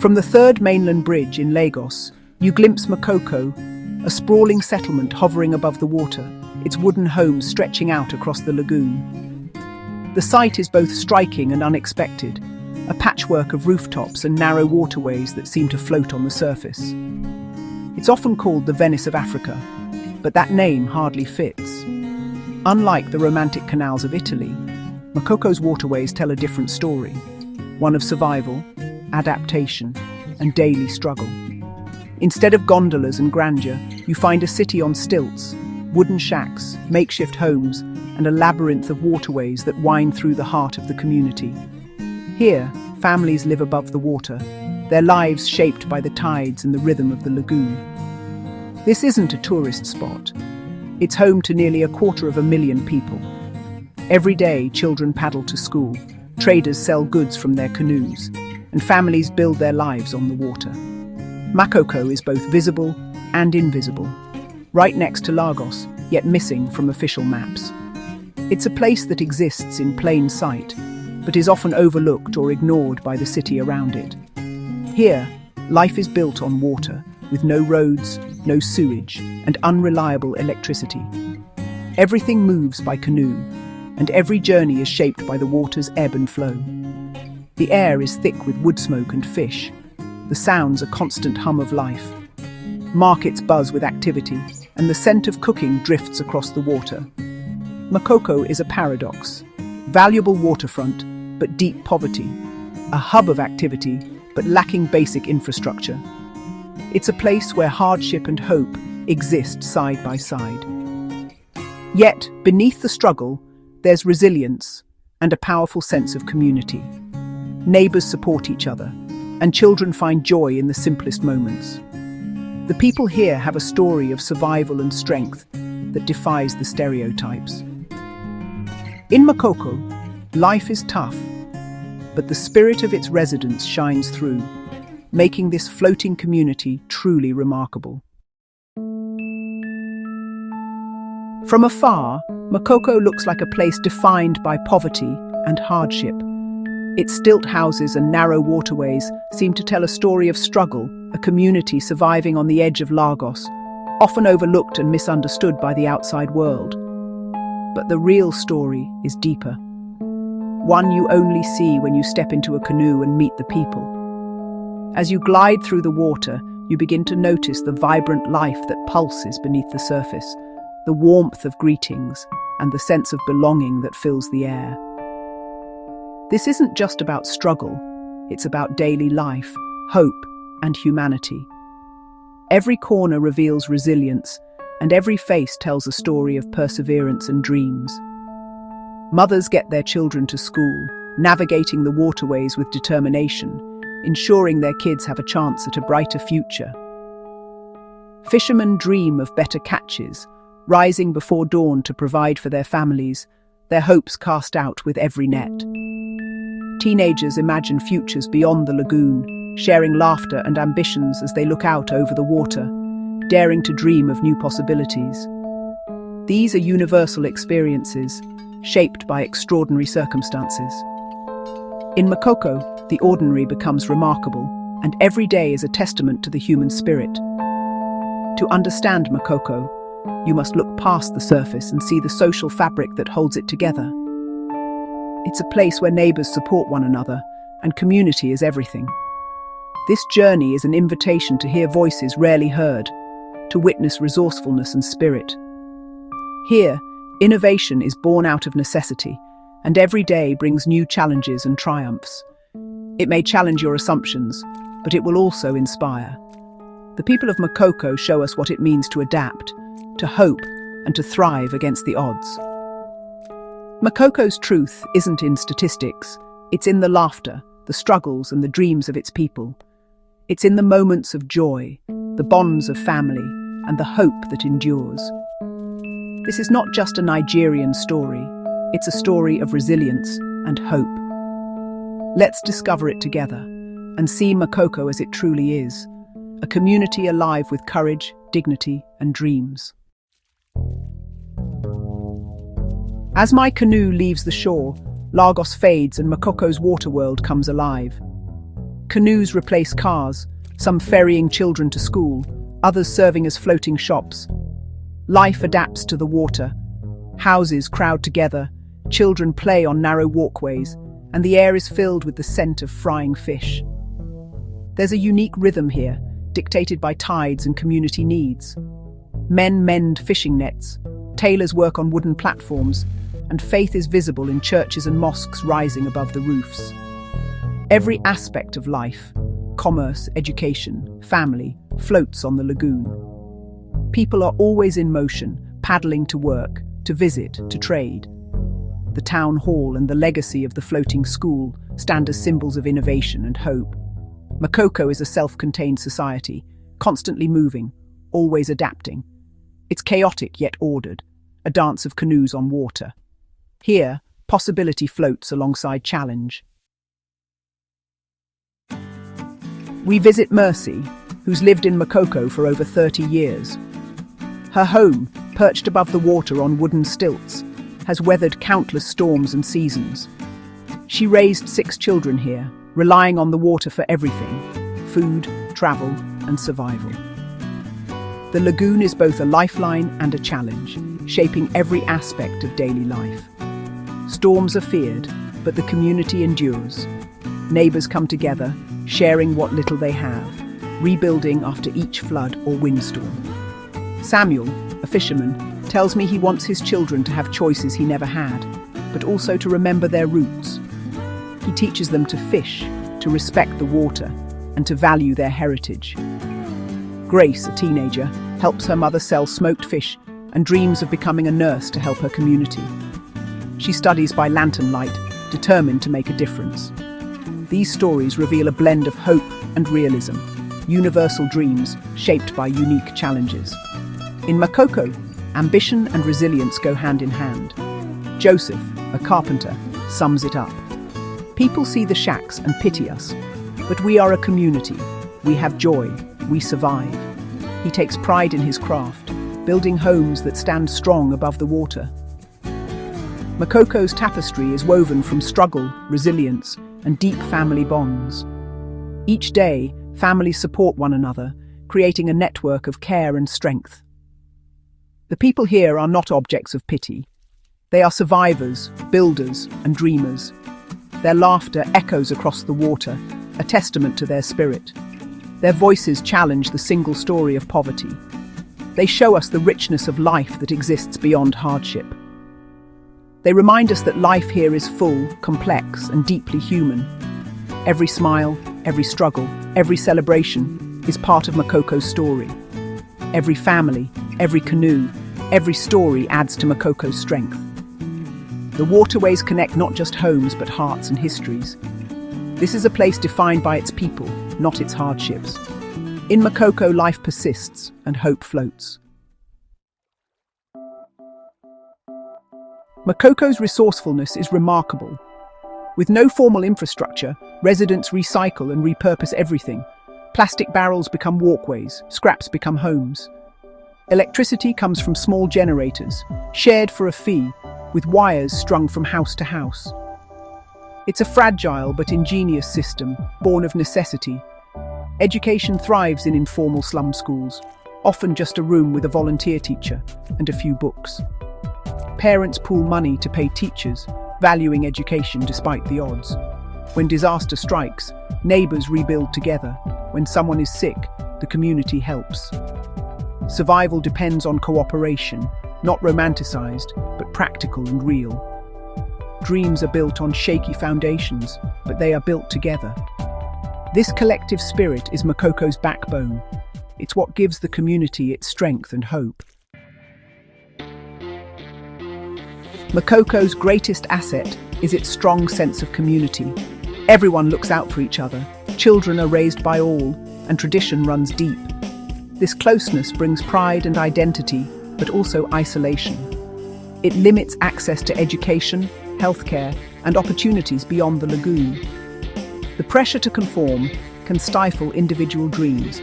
From the third mainland bridge in Lagos, you glimpse Makoko, a sprawling settlement hovering above the water, its wooden homes stretching out across the lagoon. The sight is both striking and unexpected, a patchwork of rooftops and narrow waterways that seem to float on the surface. It's often called the Venice of Africa, but that name hardly fits. Unlike the romantic canals of Italy, Makoko's waterways tell a different story, one of survival, adaptation, and daily struggle. Instead of gondolas and grandeur, you find a city on stilts, wooden shacks, makeshift homes, and a labyrinth of waterways that wind through the heart of the community. Here, families live above the water, their lives shaped by the tides and the rhythm of the lagoon. This isn't a tourist spot. It's home to nearly 250,000 people. Every day, children paddle to school, traders sell goods from their canoes, and families build their lives on the water. Makoko is both visible and invisible, right next to Lagos, yet missing from official maps. It's a place that exists in plain sight, but is often overlooked or ignored by the city around it. Here, life is built on water, with no roads, no sewage, and unreliable electricity. Everything moves by canoe, and every journey is shaped by the water's ebb and flow. The air is thick with wood smoke and fish. The sounds a constant hum of life. Markets buzz with activity, and the scent of cooking drifts across the water. Makoko is a paradox. Valuable waterfront, but deep poverty. A hub of activity, but lacking basic infrastructure. It's a place where hardship and hope exist side by side. Yet, beneath the struggle, there's resilience and a powerful sense of community. Neighbors support each other, and children find joy in the simplest moments. The people here have a story of survival and strength that defies the stereotypes. In Makoko, life is tough, but the spirit of its residents shines through, making this floating community truly remarkable. From afar, Makoko looks like a place defined by poverty and hardship. Its stilt houses and narrow waterways seem to tell a story of struggle, a community surviving on the edge of Lagos, often overlooked and misunderstood by the outside world. But the real story is deeper, one you only see when you step into a canoe and meet the people. As you glide through the water, you begin to notice the vibrant life that pulses beneath the surface, the warmth of greetings, and the sense of belonging that fills the air. This isn't just about struggle, it's about daily life, hope, and humanity. Every corner reveals resilience, and every face tells a story of perseverance and dreams. Mothers get their children to school, navigating the waterways with determination, ensuring their kids have a chance at a brighter future. Fishermen dream of better catches, rising before dawn to provide for their families, their hopes cast out with every net. Teenagers imagine futures beyond the lagoon, sharing laughter and ambitions as they look out over the water, daring to dream of new possibilities. These are universal experiences, shaped by extraordinary circumstances. In Makoko, the ordinary becomes remarkable, and every day is a testament to the human spirit. To understand Makoko, you must look past the surface and see the social fabric that holds it together. It's a place where neighbors support one another, and community is everything. This journey is an invitation to hear voices rarely heard, to witness resourcefulness and spirit. Here, innovation is born out of necessity, and every day brings new challenges and triumphs. It may challenge your assumptions, but it will also inspire. The people of Makoko show us what it means to adapt, to hope, and to thrive against the odds. Makoko's truth isn't in statistics, it's in the laughter, the struggles and the dreams of its people. It's in the moments of joy, the bonds of family, and the hope that endures. This is not just a Nigerian story, it's a story of resilience and hope. Let's discover it together and see Makoko as it truly is, a community alive with courage, dignity, and dreams. As my canoe leaves the shore, Lagos fades and Makoko's water world comes alive. Canoes replace cars, some ferrying children to school, others serving as floating shops. Life adapts to the water. Houses crowd together, children play on narrow walkways, and the air is filled with the scent of frying fish. There's a unique rhythm here, dictated by tides and community needs. Men mend fishing nets, tailors work on wooden platforms, and faith is visible in churches and mosques rising above the roofs. Every aspect of life, commerce, education, family, floats on the lagoon. People are always in motion, paddling to work, to visit, to trade. The town hall and the legacy of the floating school stand as symbols of innovation and hope. Makoko is a self-contained society, constantly moving, always adapting. It's chaotic yet ordered, a dance of canoes on water. Here, possibility floats alongside challenge. We visit Mercy, who's lived in Makoko for over 30 years. Her home, perched above the water on wooden stilts, has weathered countless storms and seasons. She raised 6 children here, relying on the water for everything: food, travel, and survival. The lagoon is both a lifeline and a challenge, shaping every aspect of daily life. Storms are feared, but the community endures. Neighbors come together, sharing what little they have, rebuilding after each flood or windstorm. Samuel, a fisherman, tells me he wants his children to have choices he never had, but also to remember their roots. He teaches them to fish, to respect the water, and to value their heritage. Grace, a teenager, helps her mother sell smoked fish and dreams of becoming a nurse to help her community. She studies by lantern light, determined to make a difference. These stories reveal a blend of hope and realism, universal dreams shaped by unique challenges. In Makoko, ambition and resilience go hand in hand. Joseph, a carpenter, sums it up. People see the shacks and pity us, but we are a community. We have joy. We survive. He takes pride in his craft, building homes that stand strong above the water. Makoko's tapestry is woven from struggle, resilience, and deep family bonds. Each day, families support one another, creating a network of care and strength. The people here are not objects of pity. They are survivors, builders, and dreamers. Their laughter echoes across the water, a testament to their spirit. Their voices challenge the single story of poverty. They show us the richness of life that exists beyond hardship. They remind us that life here is full, complex, and deeply human. Every smile, every struggle, every celebration is part of Makoko's story. Every family, every canoe, every story adds to Makoko's strength. The waterways connect not just homes but hearts and histories. This is a place defined by its people, not its hardships. In Makoko, life persists and hope floats. Makoko's resourcefulness is remarkable. With no formal infrastructure, residents recycle and repurpose everything. Plastic barrels become walkways, scraps become homes. Electricity comes from small generators, shared for a fee, with wires strung from house to house. It's a fragile but ingenious system, born of necessity. Education thrives in informal slum schools, often just a room with a volunteer teacher and a few books. Parents pool money to pay teachers, valuing education despite the odds. When disaster strikes, neighbors rebuild together. When someone is sick, the community helps. Survival depends on cooperation, not romanticized, but practical and real. Dreams are built on shaky foundations, but they are built together. This collective spirit is Makoko's backbone. It's what gives the community its strength and hope. Makoko's greatest asset is its strong sense of community. Everyone looks out for each other, children are raised by all, and tradition runs deep. This closeness brings pride and identity, but also isolation. It limits access to education, healthcare, and opportunities beyond the lagoon. The pressure to conform can stifle individual dreams.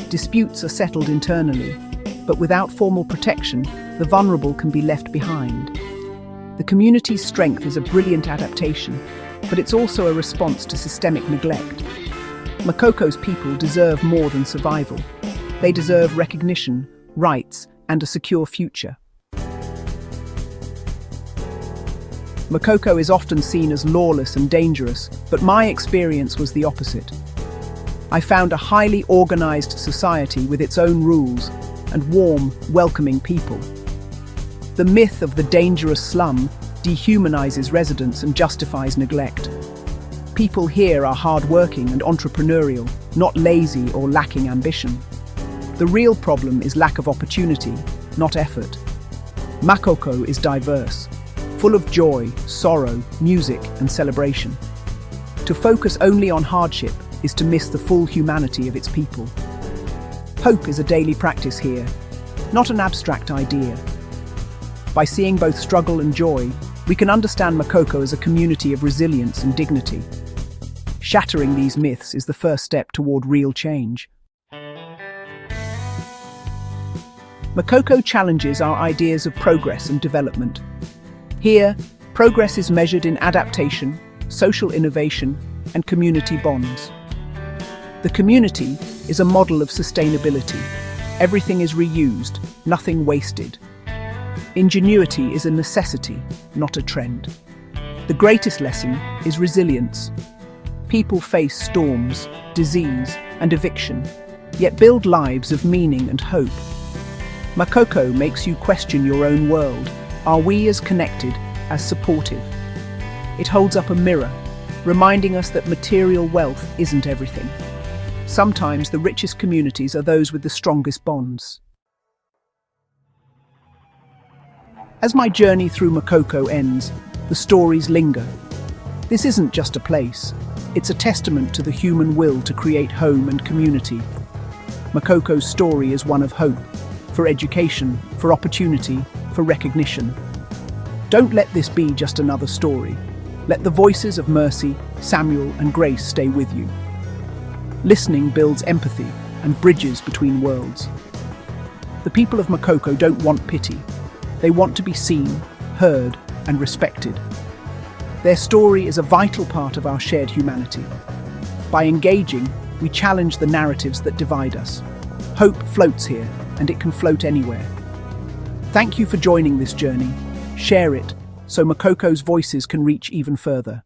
Disputes are settled internally, but without formal protection, the vulnerable can be left behind. The community's strength is a brilliant adaptation, but it's also a response to systemic neglect. Makoko's people deserve more than survival. They deserve recognition, rights, and a secure future. Makoko is often seen as lawless and dangerous, but my experience was the opposite. I found a highly organized society with its own rules and warm, welcoming people. The myth of the dangerous slum dehumanizes residents and justifies neglect. People here are hard-working and entrepreneurial, not lazy or lacking ambition. The real problem is lack of opportunity, not effort. Makoko is diverse, full of joy, sorrow, music, and celebration. To focus only on hardship is to miss the full humanity of its people. Hope is a daily practice here, not an abstract idea. By seeing both struggle and joy, we can understand Makoko as a community of resilience and dignity. Shattering these myths is the first step toward real change. Makoko challenges our ideas of progress and development. Here, progress is measured in adaptation, social innovation, and community bonds. The community is a model of sustainability. Everything is reused, nothing wasted. Ingenuity is a necessity, not a trend. The greatest lesson is resilience. People face storms, disease, and eviction, yet build lives of meaning and hope. Makoko makes you question your own world. Are we as connected, as supportive? It holds up a mirror, reminding us that material wealth isn't everything. Sometimes the richest communities are those with the strongest bonds. As my journey through Makoko ends, the stories linger. This isn't just a place. It's a testament to the human will to create home and community. Makoko's story is one of hope, for education, for opportunity, for recognition. Don't let this be just another story. Let the voices of Mercy, Samuel, and Grace stay with you. Listening builds empathy and bridges between worlds. The people of Makoko don't want pity. They want to be seen, heard, and respected. Their story is a vital part of our shared humanity. By engaging, we challenge the narratives that divide us. Hope floats here, and it can float anywhere. Thank you for joining this journey. Share it, so Makoko's voices can reach even further.